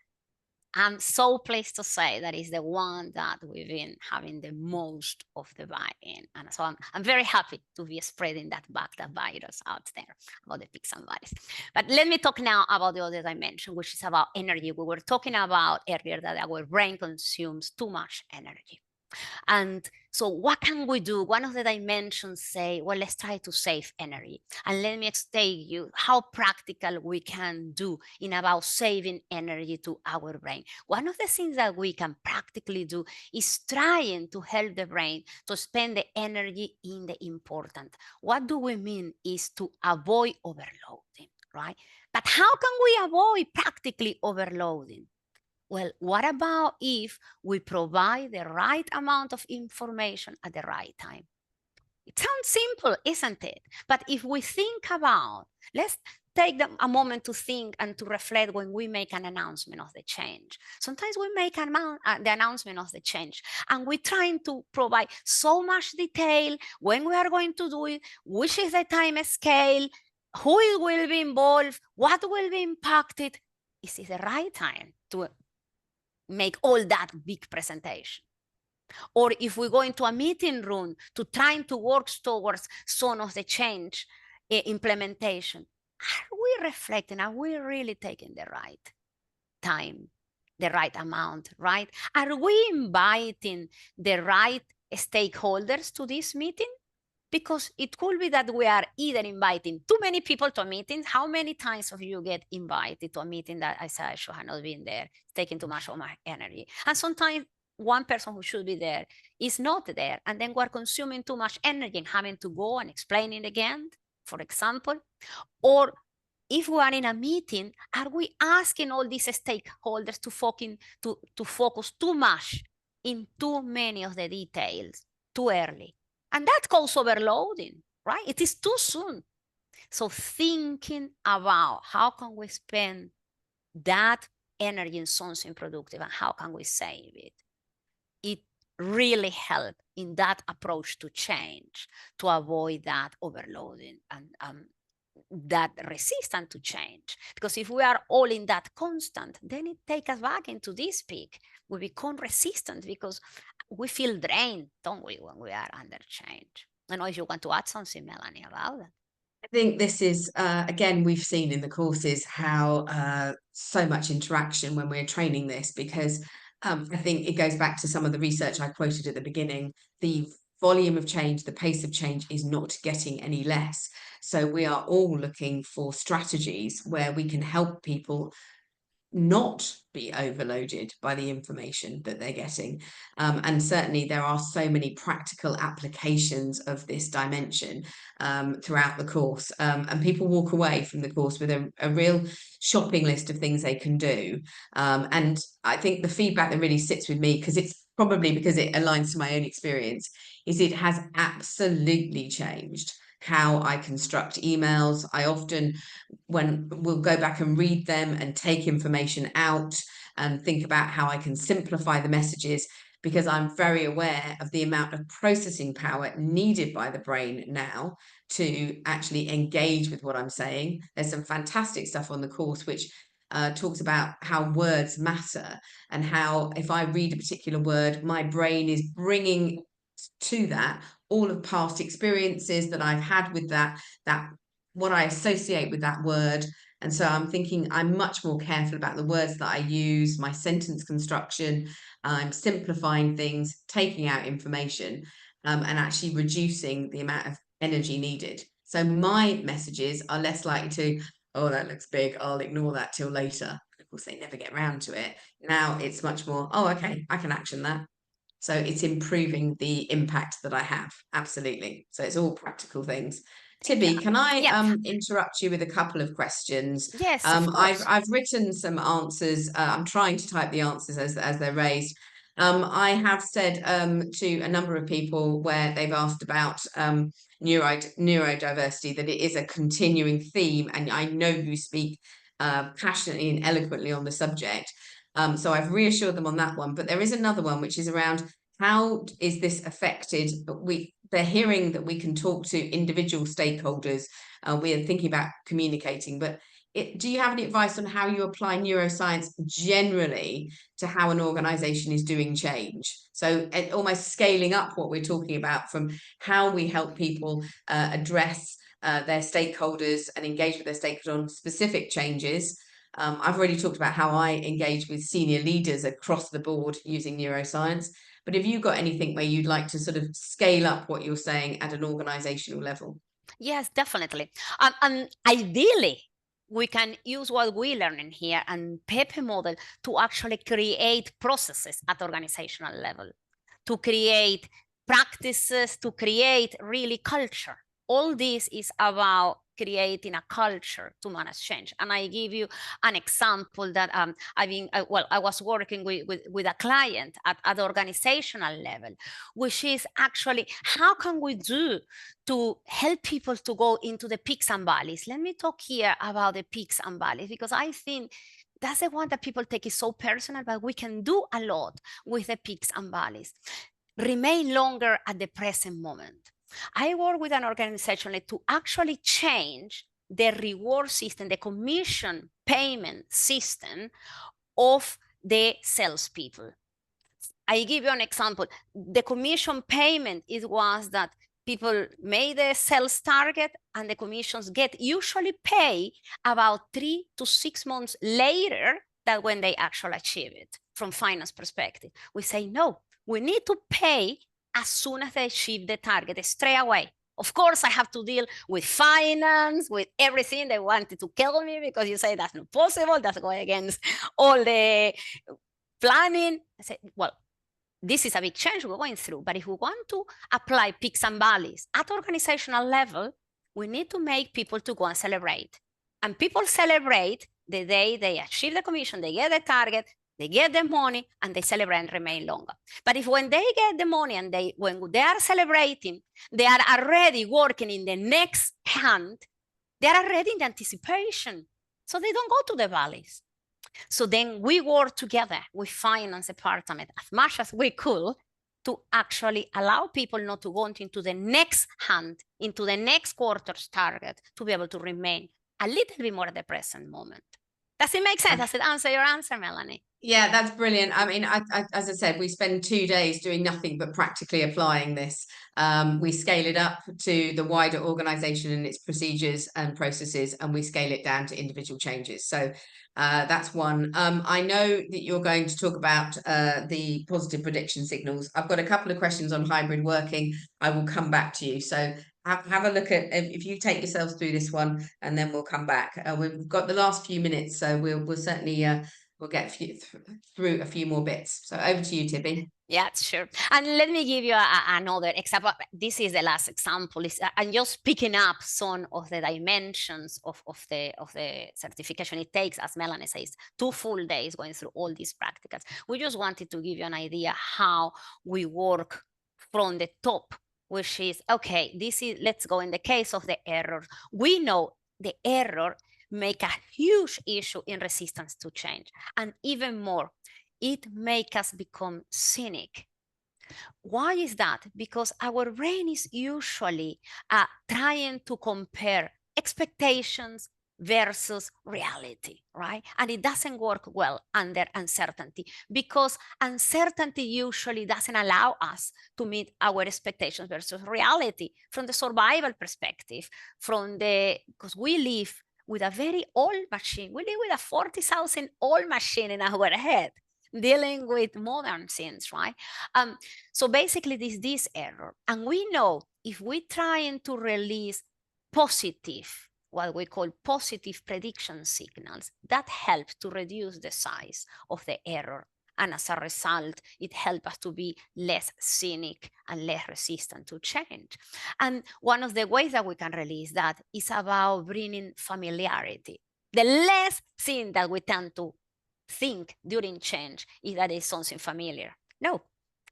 I'm so pleased to say that is the one that we've been having the most of the buy-in. And so I'm very happy to be spreading that virus out there about the peaks and valleys. But let me talk now about the other dimension, which is about energy. We were talking about earlier that our brain consumes too much energy. And so what can we do? One of the dimensions say, well, let's try to save energy. And let me explain you how practical we can do in about saving energy to our brain. One of the things that we can practically do is trying to help the brain to spend the energy in the important. What do we mean is to avoid overloading, right? But how can we avoid practically overloading? Well, what about if we provide the right amount of information at the right time? It sounds simple, isn't it? But if we think about, let's take a moment to think and to reflect when we make an announcement of the change. Sometimes we make the announcement of the change, and we're trying to provide so much detail, when we are going to do it, which is the time scale, who will be involved, what will be impacted. Is it the right time to make all that big presentation? Or if we go into a meeting room to trying to work towards some of the change implementation, are we reflecting? Are we really taking the right time, the right amount, right? Are we inviting the right stakeholders to this meeting? Because it could be that we are either inviting too many people to a meeting. How many times have you get invited to a meeting that I said I should have not been there, taking too much of my energy? And sometimes one person who should be there is not there, and then we're consuming too much energy and having to go and explain it again, for example. Or if we are in a meeting, are we asking all these stakeholders to focus too much in too many of the details too early? And that causes overloading, right? It is too soon. So thinking about how can we spend that energy in something productive and how can we save it, it really helps in that approach to change, to avoid that overloading and that resistance to change. Because if we are all in that constant, then it takes us back into this peak. We become resistant because we feel drained, don't we, when we are under change? I don't know if you want to add something, Melanie, about that. I think this is, again, we've seen in the courses how so much interaction when we're training this, because I think it goes back to some of the research I quoted at the beginning. The volume of change, the pace of change is not getting any less. So we are all looking for strategies where we can help people not be overloaded by the information that they're getting. And certainly there are so many practical applications of this dimension throughout the course. And people walk away from the course with a real shopping list of things they can do. And I think the feedback that really sits with me, because it's probably because it aligns to my own experience, is it has absolutely changed how I construct emails. I often, when we'll go back and read them and take information out and think about how I can simplify the messages, because I'm very aware of the amount of processing power needed by the brain now to actually engage with what I'm saying. There's some fantastic stuff on the course which talks about how words matter, and how if I read a particular word, my brain is bringing to that all of past experiences that I've had with that what I associate with that word. And so I'm thinking I'm much more careful about the words that I use, my sentence construction. I'm simplifying things, taking out information, and actually reducing the amount of energy needed. So my messages are less likely to, oh, that looks big, I'll ignore that till later. Of course, they never get around to it. Now it's much more, oh, okay, I can action that. So it's improving the impact that I have. Absolutely. So it's all practical things. Tibi, can I interrupt you with a couple of questions? Yes, of course. I've written some answers. I'm trying to type the answers as they're raised. I have said to a number of people where they've asked about neurodiversity that it is a continuing theme, and I know you speak passionately and eloquently on the subject. So I've reassured them on that one. But there is another one which is around how is this affected? They're hearing that we can talk to individual stakeholders. We are thinking about communicating, but do you have any advice on how you apply neuroscience generally to how an organization is doing change? So almost scaling up what we're talking about from how we help people address their stakeholders and engage with their stakeholders on specific changes. I've already talked about how I engage with senior leaders across the board using neuroscience. But have you got anything where you'd like to sort of scale up what you're saying at an organizational level? Yes, definitely. And ideally, we can use what we learn in here and Pepe Model to actually create processes at organizational level, to create practices, to create really culture. All this is about creating a culture to manage change. And I give you an example that I was working with a client at the organizational level, which is actually how can we do to help people to go into the peaks and valleys. Let me talk here about the peaks and valleys, because I think that's the one that people take it so personal, but we can do a lot with the peaks and valleys. Remain longer at the present moment. I work with an organization to actually change the reward system, the commission payment system of the salespeople. I give you an example. The commission payment was that people made a sales target and the commissions usually pay about 3 to 6 months later than when they actually achieve it from finance perspective. We say, no, we need to pay as soon as they achieve the target, straight away. Of course, I have to deal with finance, with everything. They wanted to kill me because you say that's not possible. That's going against all the planning. I said, well, this is a big change we're going through. But if we want to apply peaks and valleys at organizational level, we need to make people to go and celebrate. And people celebrate the day they achieve the commission, they get the target, they get the money, and they celebrate and remain longer. But if when they get the money and when they are celebrating, they are already working in the next hand, they are already in the anticipation. So they don't go to the valleys. So then we work together with finance department as much as we could to actually allow people not to go into the next hand, into the next quarter's target, to be able to remain a little bit more at the present moment. Does it make sense? Does it answer your answer, Melanie? Yeah, that's brilliant. I mean, as I said, we spend 2 days doing nothing but practically applying this. We scale it up to the wider organization and its procedures and processes, and we scale it down to individual changes. So that's one. I know that you're going to talk about the positive prediction signals. I've got a couple of questions on hybrid working. I will come back to you. So have a look at, if you take yourselves through this one, and then we'll come back. We've got the last few minutes, so we'll certainly we'll get through a few more bits. So over to you, Tibi. Yeah, sure. And let me give you another example. This is the last example. I'm just picking up some of the dimensions of the certification. It takes, as Melanie says, 2 full days going through all these practicals. We just wanted to give you an idea how we work from the top, which is, okay, let's go in the case of the error. We know the error make a huge issue in resistance to change. And even more, it makes us become cynic. Why is that? Because our brain is usually trying to compare expectations versus reality, right? And it doesn't work well under uncertainty, because uncertainty usually doesn't allow us to meet our expectations versus reality from the survival perspective, because we live with a very old machine. We live with a 40,000 old machine in our head, dealing with modern things, right? So basically this error. And we know if we're trying to release positive, what we call positive prediction signals, that helps to reduce the size of the error. And as a result, it helps us to be less cynic and less resistant to change. And one of the ways that we can release that is about bringing familiarity. The less thing that we tend to think during change is that it's something familiar. No.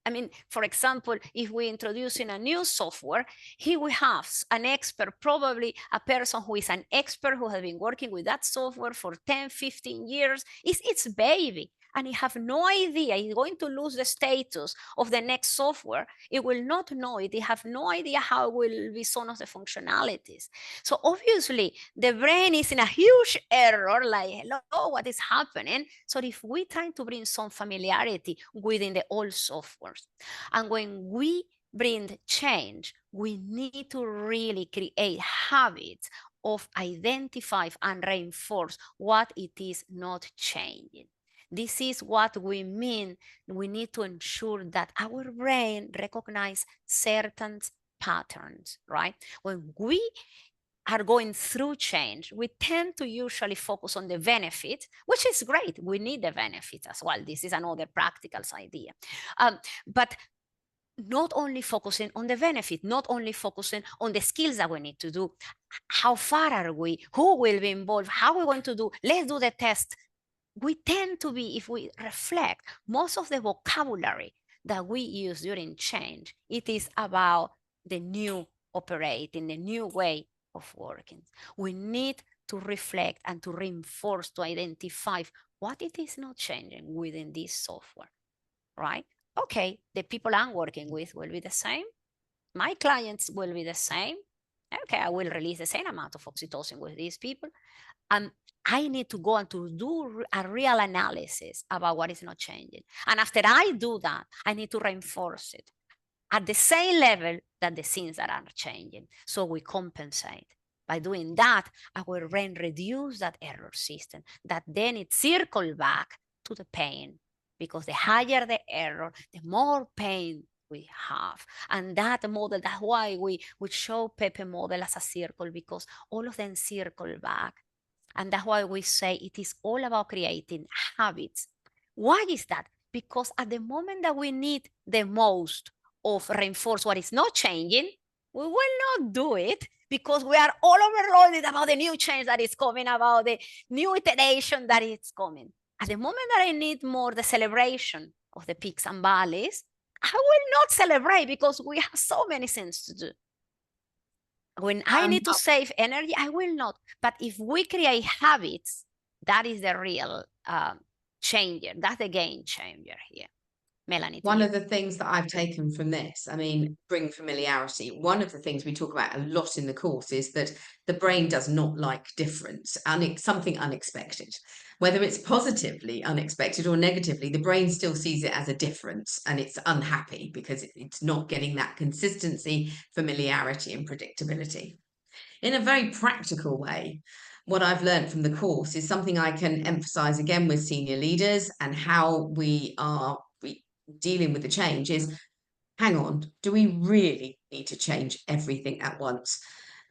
I mean, for example, if we're introducing a new software, here we have an expert, probably a person who is an expert who has been working with that software for 10, 15 years. It's its baby. And he have no idea, he's going to lose the status of the next software. It will not know it. They have no idea how it will be some of the functionalities. So obviously, the brain is in a huge error, like, hello, what is happening? So if we try to bring some familiarity within the old softwares, and when we bring the change, we need to really create habits of identify and reinforce what it is not changing. This is what we mean. We need to ensure that our brain recognizes certain patterns, right? When we are going through change, we tend to usually focus on the benefit, which is great. We need the benefits as well. This is another practical idea. But not only focusing on the benefit, not only focusing on the skills that we need to do. How far are we? Who will be involved? How are we going to do? Let's do the test. We tend to be, if we reflect, most of the vocabulary that we use during change, it is about the new operating, the new way of working. We need to reflect and to reinforce, to identify what it is not changing within this software, right? Okay, the people I'm working with will be the same. My clients will be the same. Okay, I will release the same amount of oxytocin with these people. And I need to go and to do a real analysis about what is not changing. And after I do that, I need to reinforce it at the same level that the things that are changing. So we compensate. By doing that, our brain reduces that error system, that then it circles back to the pain. Because the higher the error, the more pain we have. And that model, that's why we show Pepe Model as a circle, because all of them circle back. And that's why we say it is all about creating habits. Why is that? Because at the moment that we need the most of reinforce what is not changing, we will not do it, because we are all overloaded about the new change that is coming, about the new iteration that is coming. At the moment that I need more the celebration of the peaks and valleys, I will not celebrate because we have so many things to do. When I need to save energy, I will not. But if we create habits, that is the real changer. That's the game changer here. Melanie. One of the things that I've taken from this, I mean, bring familiarity. One of the things we talk about a lot in the course is that the brain does not like difference, and something unexpected. Whether it's positively unexpected or negatively, the brain still sees it as a difference, and it's unhappy because it's not getting that consistency, familiarity, and predictability. In a very practical way, what I've learned from the course is something I can emphasize again with senior leaders, and how we are dealing with the change is, hang on, do we really need to change everything at once?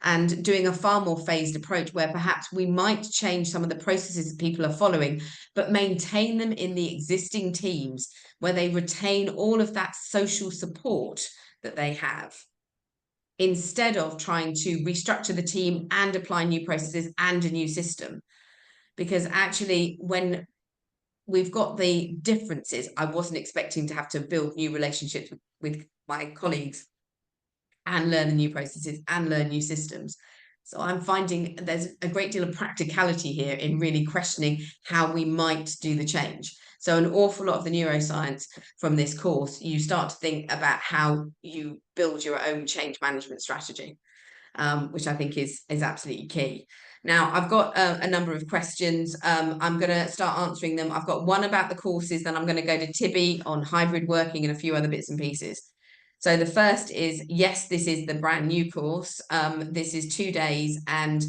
And doing a far more phased approach where perhaps we might change some of the processes that people are following, but maintain them in the existing teams where they retain all of that social support that they have, instead of trying to restructure the team and apply new processes and a new system. Because actually, when we've got the differences, I wasn't expecting to have to build new relationships with my colleagues and learn the new processes and learn new systems. So I'm finding there's a great deal of practicality here in really questioning how we might do the change. So an awful lot of the neuroscience from this course, you start to think about how you build your own change management strategy, which I think is absolutely key. Now, I've got a number of questions. I'm going to start answering them. I've got one about the courses, then I'm going to go to Tibi on hybrid working and a few other bits and pieces. So the first is, yes, this is the brand new course. This is 2 days. And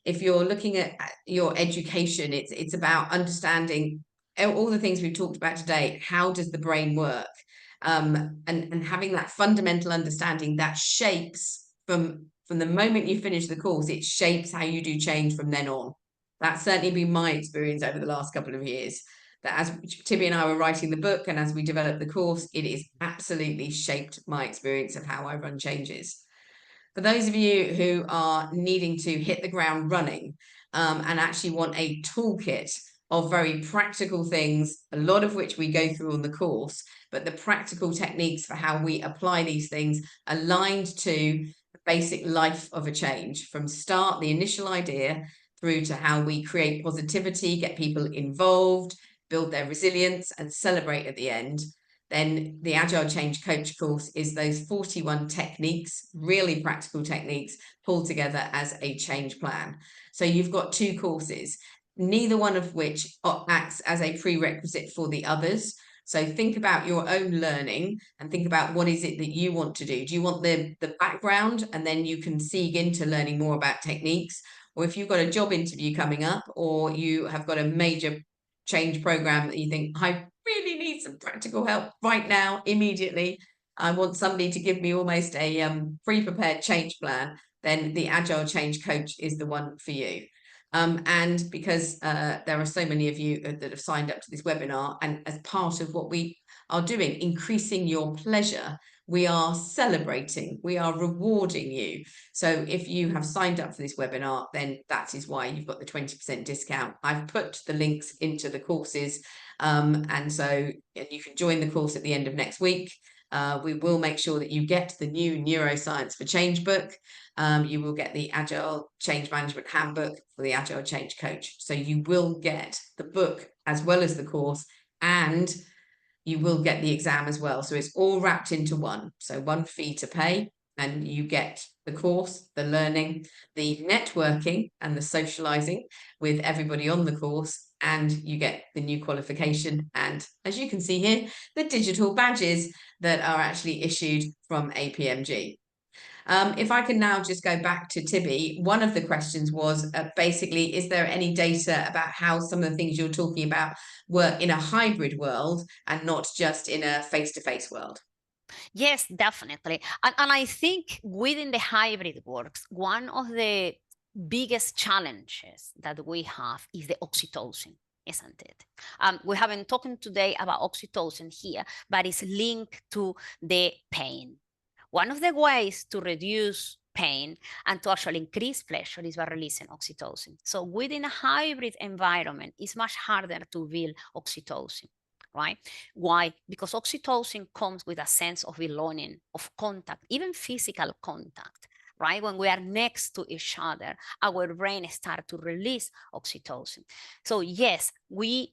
if you're looking at your education, it's about understanding all the things we've talked about today. How does the brain work? And having that fundamental understanding that shapes from the moment you finish the course, it shapes how you do change from then on. That's certainly been my experience over the last couple of years. That as Tibi and I were writing the book and as we developed the course, it is absolutely shaped my experience of how I run changes. For those of you who are needing to hit the ground running and actually want a toolkit of very practical things, a lot of which we go through on the course, but the practical techniques for how we apply these things aligned to basic life of a change, from start, the initial idea, through to how we create positivity, get people involved, build their resilience, and celebrate at the end. Then the Agile Change Coach course is those 41 techniques, really practical techniques, pulled together as a change plan. So you've got 2 courses, neither one of which acts as a prerequisite for the others. So think about your own learning and think about what is it that you want to do. Do you want the background and then you can seek into learning more about techniques? Or if you've got a job interview coming up, or you have got a major change program that you think, I really need some practical help right now, immediately, I want somebody to give me almost a pre-prepared change plan, then the Agile Change Coach is the one for you. And because there are so many of you that have signed up to this webinar, and as part of what we are doing, increasing your pleasure, we are celebrating, we are rewarding you. So if you have signed up for this webinar, then that is why you've got the 20% discount. I've put the links into the courses, and so you can join the course at the end of next week. We will make sure that you get the new Neuroscience for Change book. You will get the Agile Change Management Handbook for the Agile Change Coach. So you will get the book as well as the course, and you will get the exam as well. So it's all wrapped into one. So one fee to pay, and you get the course, the learning, the networking and the socializing with everybody on the course, and you get the new qualification. And as you can see here, the digital badges that are actually issued from APMG. If I can now just go back to Tibi, one of the questions was basically, is there any data about how some of the things you're talking about work in a hybrid world and not just in a face-to-face world? Yes, definitely. And I think within the hybrid works, one of the biggest challenges that we have is the oxytocin, isn't it? We haven't talked today about oxytocin here, but it's linked to the pain. One of the ways to reduce pain and to actually increase pleasure is by releasing oxytocin. So within a hybrid environment, it's much harder to build oxytocin, right? Why? Because oxytocin comes with a sense of belonging, of contact, even physical contact, right? When we are next to each other, our brain starts to release oxytocin. So yes, we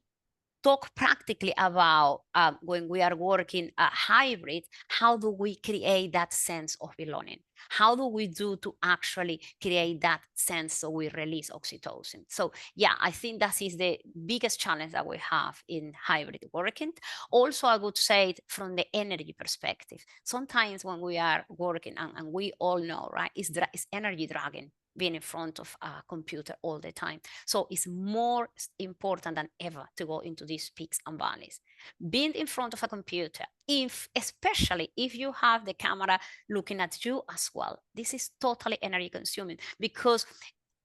talk practically about when we are working a hybrid, how do we create that sense of belonging? How do we do to actually create that sense so we release oxytocin? So yeah, I think that is the biggest challenge that we have in hybrid working. Also, I would say it from the energy perspective. Sometimes when we are working, and we all know, right, it's energy dragging, being in front of a computer all the time. So it's more important than ever to go into these peaks and valleys. Being in front of a computer, especially if you have the camera looking at you as well, this is totally energy consuming, because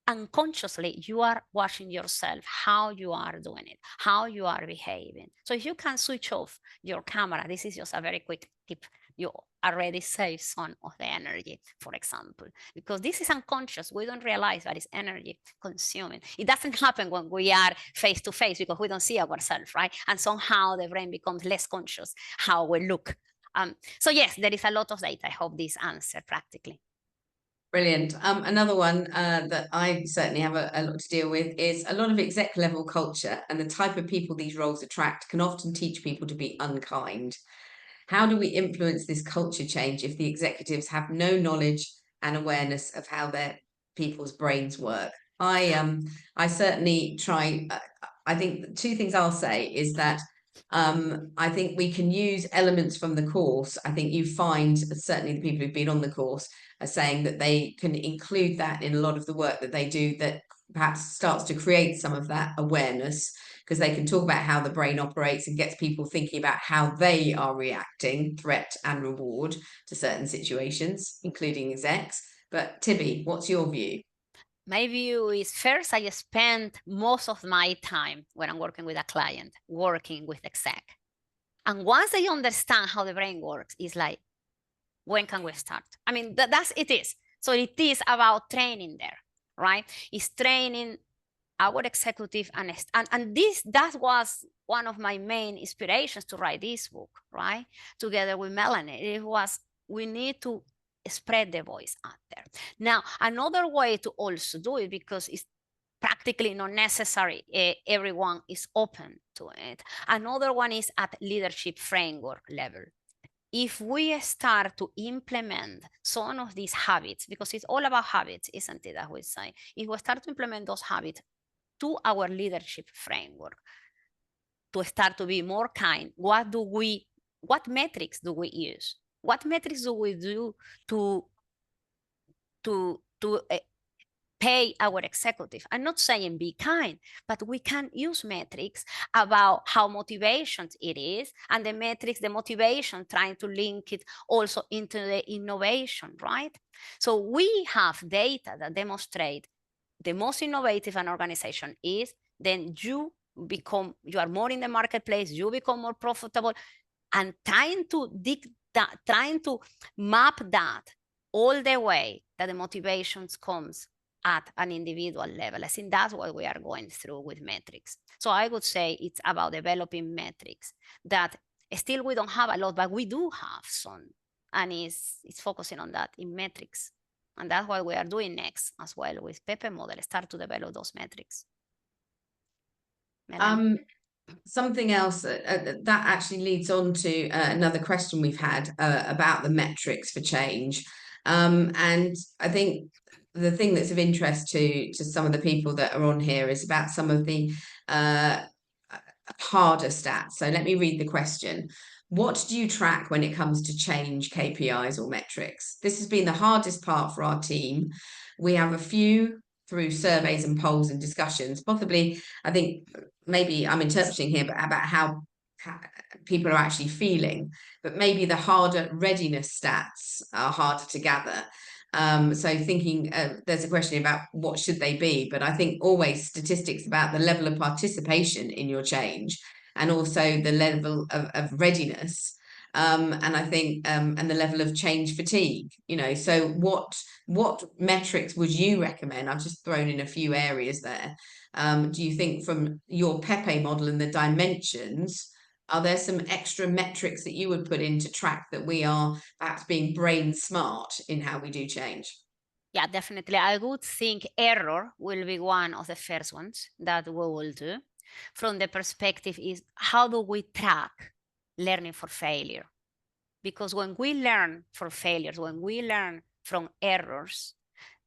unconsciously you are watching yourself, how you are doing it, how you are behaving. So if you can switch off your camera, this is just a very quick tip, you already save some of the energy, for example, because this is unconscious. We don't realize that it's energy consuming. It doesn't happen when we are face to face, because we don't see ourselves, right? And somehow the brain becomes less conscious how we look. So yes, there is a lot of data. I hope this answered practically. Brilliant. Another one that I certainly have a lot to deal with is a lot of exec level culture, and the type of people these roles attract can often teach people to be unkind. How do we influence this culture change if the executives have no knowledge and awareness of how their people's brains work? I certainly try. I think two things I'll say is that I think we can use elements from the course. I think you find, certainly the people who've been on the course are saying that they can include that in a lot of the work that they do, that perhaps starts to create some of that awareness, because they can talk about how the brain operates and gets people thinking about how they are reacting, threat and reward, to certain situations, including execs. But Tibi, what's your view? My view is, first, I spend most of my time when I'm working with a client, working with exec. And once they understand how the brain works, it's like, when can we start? I mean, that's it is. So it is about training there, right? It's training our executive, and that was one of my main inspirations to write this book, right? Together with Melanie, it was, we need to spread the voice out there. Now, another way to also do it, because it's practically not necessary, everyone is open to it. Another one is at leadership framework level. If we start to implement some of these habits, because it's all about habits, isn't it, as we say? If we start to implement those habits to our leadership framework, to start to be more kind, what metrics do we use? What metrics do we do to pay our executive? I'm not saying be kind, but we can use metrics about how motivated it is, and the metrics, the motivation, trying to link it also into the innovation, right? So we have data that demonstrate the most innovative an organization is, then you are more in the marketplace, you become more profitable, and trying to map that all the way that the motivations comes at an individual level. I think that's what we are going through with metrics. So I would say it's about developing metrics that still we don't have a lot, but we do have some, and it's focusing on that in metrics. And that's what we are doing next as well with Pepe Model, start to develop those metrics. Something else that actually leads on to another question we've had about the metrics for change. And I think the thing that's of interest to some of the people that are on here is about some of the harder stats. So let me read the question. What do you track when it comes to change KPIs or metrics? This has been the hardest part for our team. We have a few through surveys and polls and discussions, possibly, I think maybe I'm interpreting here, but about how people are actually feeling, but maybe the harder readiness stats are harder to gather. So thinking, there's a question about what should they be, but I think always statistics about the level of participation in your change, and also the level of readiness, and I think and the level of change fatigue, so what metrics would you recommend? I've just thrown in a few areas there. Do you think, from your Pepe model and the dimensions, are there some extra metrics that you would put in to track that we are perhaps being brain smart in how we do change? Yeah, definitely. I would think error will be one of the first ones that we will do. from the perspective is how do we track learning for failure? Because when we learn from failures, when we learn from errors,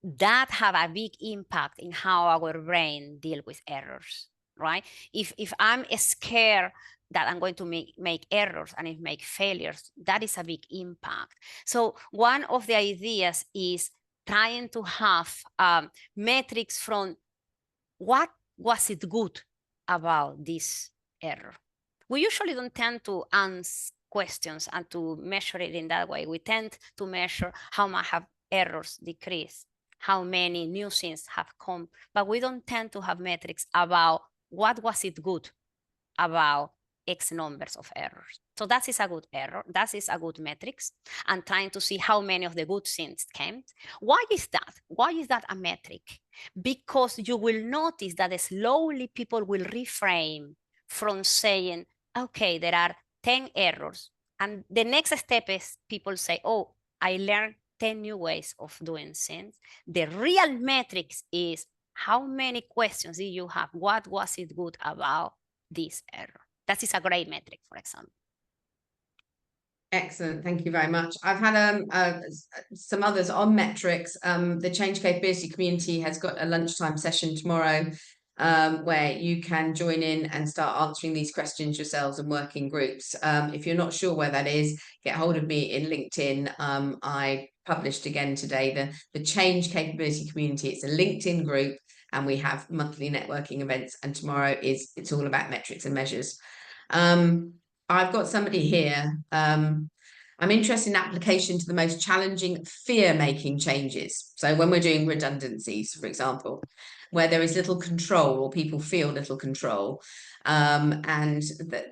that have a big impact in how our brain deal with errors, right? If I'm scared that I'm going to make errors and make failures, that is a big impact. So one of the ideas is trying to have metrics from what was it good about this error. We usually don't tend to answer questions and to measure it in that way. We tend to measure how much have errors decreased, how many new things have come, but we don't tend to have metrics about what was it good about X numbers of errors. So that is a good error. That is a good metrics, and trying to see how many of the good things came. Why is that? Why is that a metric? Because you will notice that slowly people will reframe from saying, okay, there are 10 errors. And the next step is people say, oh, I learned 10 new ways of doing things. The real metrics is how many questions did you have? What was it good about this error? That is a great metric, for example. Excellent, thank you very much. I've had some others on metrics. The Change Capability Community has got a lunchtime session tomorrow where you can join in and start answering these questions yourselves and work in groups. If you're not sure where that is, get hold of me in LinkedIn. I published again today the Change Capability Community. It's a LinkedIn group, and we have monthly networking events, and tomorrow it's all about metrics and measures. I've got somebody here. I'm interested in application to the most challenging fear-making changes. So when we're doing redundancies, for example, where there is little control or people feel little control, and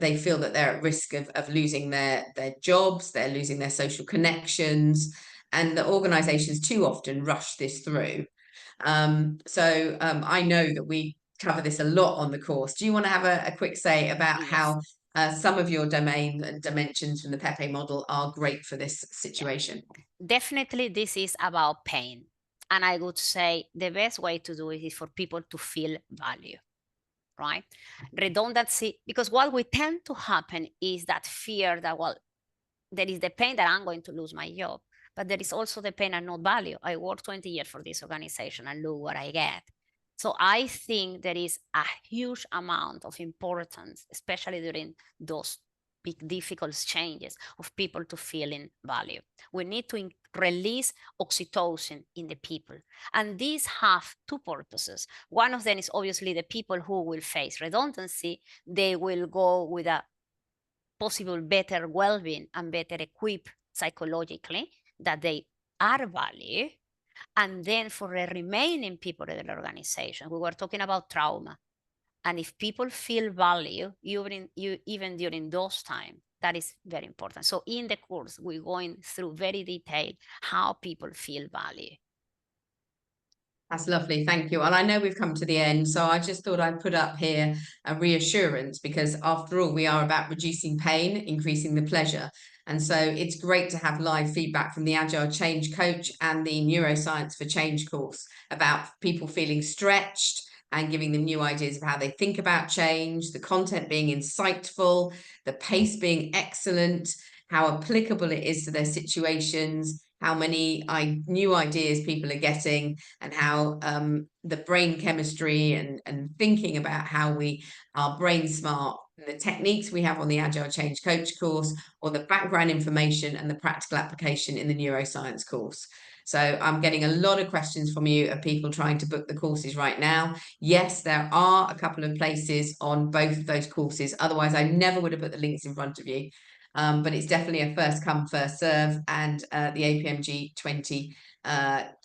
they feel that they're at risk of losing their jobs, they're losing their social connections, and the organizations too often rush this through. I know that we cover this a lot on the course. Do you want to have a quick say about how some of your domain and dimensions from the Pepe model are great for this situation? Definitely, this is about pain. And I would say the best way to do it is for people to feel value, right? Redundancy, because what we tend to happen is that fear that, well, there is the pain that I'm going to lose my job, but there is also the pain and not value. I worked 20 years for this organization and look what I get. So I think there is a huge amount of importance, especially during those big difficult changes, of people to feeling value. We need to release oxytocin in the people. And these have two purposes. One of them is obviously the people who will face redundancy, they will go with a possible better well-being and better equipped psychologically that they are valued. And then for the remaining people in the organization, we were talking about trauma. And if people feel value, even during those times, that is very important. So in the course, we're going through very detailed how people feel value. That's lovely, thank you. And I know we've come to the end, so I just thought I'd put up here a reassurance, because after all, we are about reducing pain, increasing the pleasure. And so it's great to have live feedback from the Agile Change Coach and the Neuroscience for Change course about people feeling stretched and giving them new ideas of how they think about change, the content being insightful, the pace being excellent, how applicable it is to their situations, how many new ideas people are getting, and how the brain chemistry and thinking about how we are brain smart, and the techniques we have on the Agile Change Coach course, or the background information and the practical application in the neuroscience course. So I'm getting a lot of questions from you of people trying to book the courses right now. Yes, there are a couple of places on both of those courses. Otherwise, I never would have put the links in front of you. But it's definitely a first come, first serve, and the APMG 20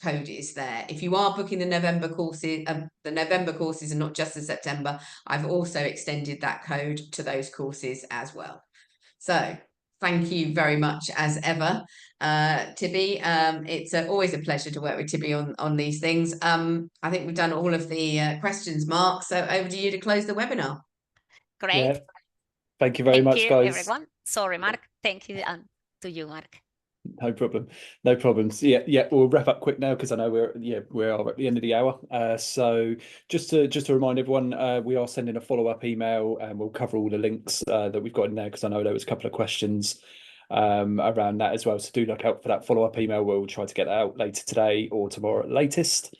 code is there. If you are booking the November courses and not just the September, I've also extended that code to those courses as well. So thank you very much as ever, Tibi. It's always a pleasure to work with Tibi on these things. I think we've done all of the questions, Mark, so over to you to close the webinar. Great. Yeah. Thank you very much, guys. Everyone. Sorry, Mark. Thank you, and to you, Mark. No problem. No problems. Yeah. We'll wrap up quick now because I know we are at the end of the hour. So just to remind everyone, we are sending a follow-up email, and we'll cover all the links that we've got in there, because I know there was a couple of questions around that as well. So do look out for that follow-up email. We'll try to get that out later today or tomorrow at latest.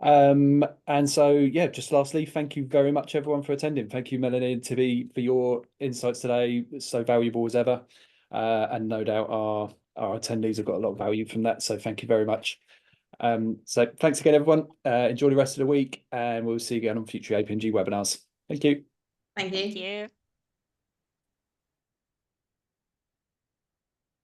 And so yeah, just lastly, thank you very much everyone for attending. Thank you, Melanie and Tibi, for your insights today. It's so valuable as ever. And no doubt our attendees have got a lot of value from that. So thank you very much. So thanks again, everyone. Enjoy the rest of the week, and we'll see you again on future APMG webinars. Thank you. Thank you. Thank you.